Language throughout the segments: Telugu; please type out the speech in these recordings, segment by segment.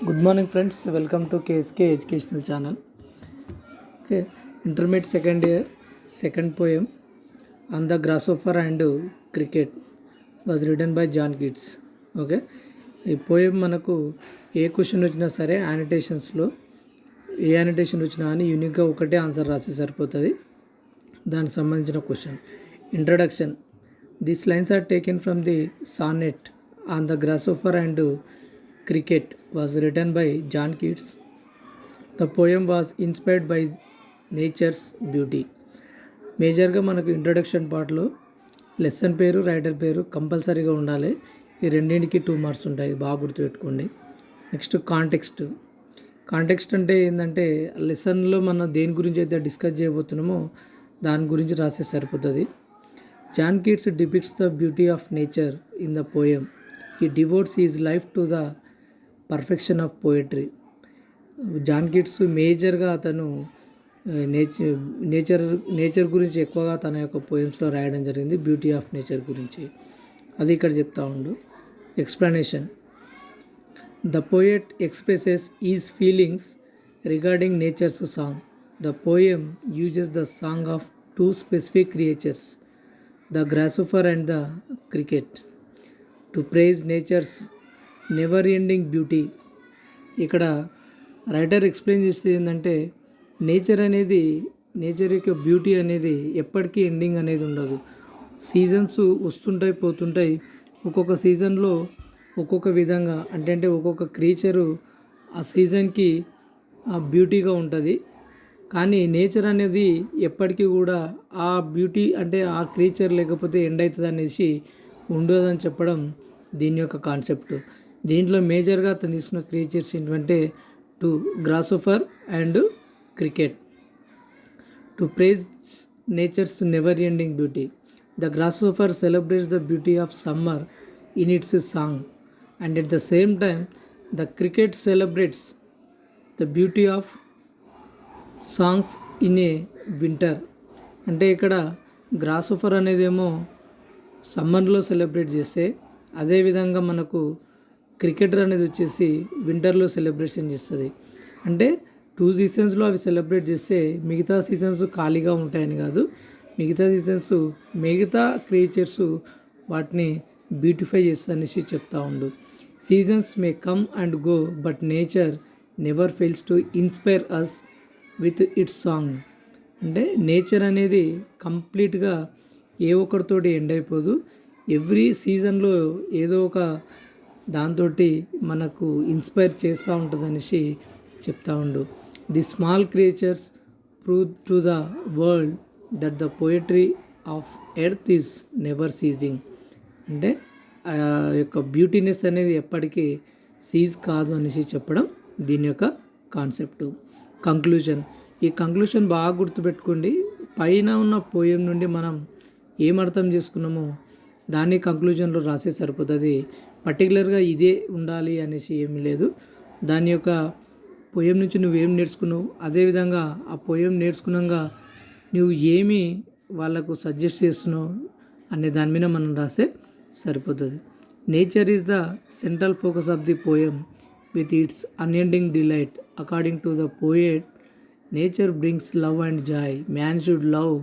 Good morning, friends. Welcome to KSK Educational Channel. Okay, intermediate second year, second poem on the grasshopper and cricket was written by John Keats. Okay, ఈ పోయం మనకు ఏ క్వశ్చన్ వచ్చినా సరే యానిటేషన్స్లో ఏ యానిటేషన్ వచ్చినా అని యూనిక్గా ఒకటే ఆన్సర్ రాసి సరిపోతుంది. దానికి సంబంధించిన question introduction. These lines are taken from the sonnet on the grasshopper and cricket was written by John Keats. The poem was inspired by nature's beauty. మేజర్గా మనకు ఇంట్రడక్షన్ పార్ట్లో లెసన్ పేరు రైటర్ పేరు కంపల్సరీగా ఉండాలి. ఈ రెండింటికి 2 మార్క్స్ ఉంటాయి, బాగా గుర్తుపెట్టుకోండి. నెక్స్ట్ కాంటెక్స్ట్ అంటే ఏంటంటే లెసన్లో మనం దేని గురించి అయితే డిస్కస్ చేయబోతున్నామో దాని గురించి రాసే సరిపోతుంది. John Keats depicts the beauty of nature in the poem. He devotes his life to the perfection of poetry. John Keats మేజర్గా అతను నేచర్ గురించి ఎక్కువగా తన యొక్క పోయమ్స్లో రాయడం జరిగింది, బ్యూటీ ఆఫ్ నేచర్ గురించి. అది ఇక్కడ చెప్తా ఉండు. Explanation. The poet expresses his feelings regarding nature's song. The poem uses the song of 2 specific creatures, the grasshopper and the cricket, to praise nature's never ending beauty. ఇక్కడ రైటర్ ఎక్స్ప్లెయిన్ చేస్తే ఏంటంటే నేచర్ యొక్క బ్యూటీ అనేది ఎప్పటికీ ఎండింగ్ అనేది ఉండదు. సీజన్స్ వస్తుంటాయి పోతుంటాయి. ఒక్కొక్క సీజన్లో ఒక్కొక్క విధంగా అంటే ఒక్కొక్క క్రీచరు ఆ సీజన్కి బ్యూటీగా ఉంటుంది. కానీ నేచర్ అనేది ఎప్పటికీ కూడా ఆ బ్యూటీ అంటే ఆ క్రీచర్ లేకపోతే ఎండ్ అవుతుంది అనేసి ఉండదని చెప్పడం దీని యొక్క కాన్సెప్ట్. దీంట్లో మేజర్గా అతను తీసుకున్న క్రియేచర్స్ ఏంటంటే 2 grasshopper and cricket. To praise nature's never ending beauty. The grasshopper celebrates the beauty of summer in its song and at the same time the cricket celebrates the beauty of songs in a winter. అంటే ఇక్కడ గ్రాస్హోపర్ అనేదేమో సమ్మర్లో సెలబ్రేట్ చేస్తే, అదేవిధంగా మనకు క్రికెటర్ అనేది వచ్చేసి వింటర్లో సెలబ్రేషన్ చేస్తుంది. అంటే 2 సీజన్స్లో అవి సెలబ్రేట్ చేస్తే మిగతా సీజన్స్ ఖాళీగా ఉంటాయని కాదు, మిగతా సీజన్స్ మిగతా క్రియేచర్స్ వాటిని బ్యూటిఫై చేస్తుంది అనేసి చెప్తా ఉండు. Seasons may come and go but nature never fails to inspire us with its song. అంటే నేచర్ అనేది కంప్లీట్గా ఏ ఒక్కరితోటి ఎండ్ అయిపోదు. ఎవ్రీ సీజన్లో ఏదో ఒక దాంతో మనకు ఇన్స్పైర్ చేస్తూ ఉంటుంది అనేసి చెప్తా ఉండు. The small creatures prove to the world that the poetry of earth is never seizing. అంటే ఆ యొక్క బ్యూటీనెస్ అనేది ఎప్పటికీ సీజ్ కాదు అనేసి చెప్పడం దీని యొక్క కాన్సెప్ట్. ఈ కంక్లూషన్ బాగా గుర్తుపెట్టుకోండి. పైన ఉన్న పోయం నుండి మనం ఏం అర్థం చేసుకున్నామో దాన్ని కంక్లూజన్లో రాసే సరిపోతుంది. పర్టికులర్గా ఇదే ఉండాలి అనేసి ఏమీ లేదు. దాని యొక్క పోయం నుంచి నువ్వేం నేర్చుకున్నావు, అదేవిధంగా ఆ పోయం నేర్చుకున్నాక నువ్వు ఏమి వాళ్ళకు సజెస్ట్ చేస్తున్నావు అనే దాని మీద మనం రాసే సరిపోతుంది. Nature is the central focus of the poem with its unending delight. According to the poet, nature brings love and Joy. Man should love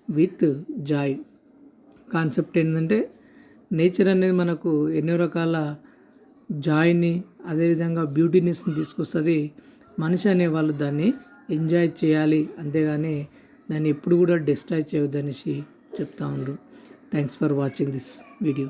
with Joy. Concept ఏంటంటే నేచర్ అనేది మనకు ఎన్నో రకాల జాయ్ని అదేవిధంగా బ్యూటీనెస్ని తీసుకొస్తుంది. మనిషి అనేవాళ్ళు దాన్ని ఎంజాయ్ చేయాలి, అంతేగాని దాన్ని ఎప్పుడు కూడా డిస్ట్రాయ్ చేయొద్దనేసి చెప్తా ఉండ్రు. Thanks for watching this video.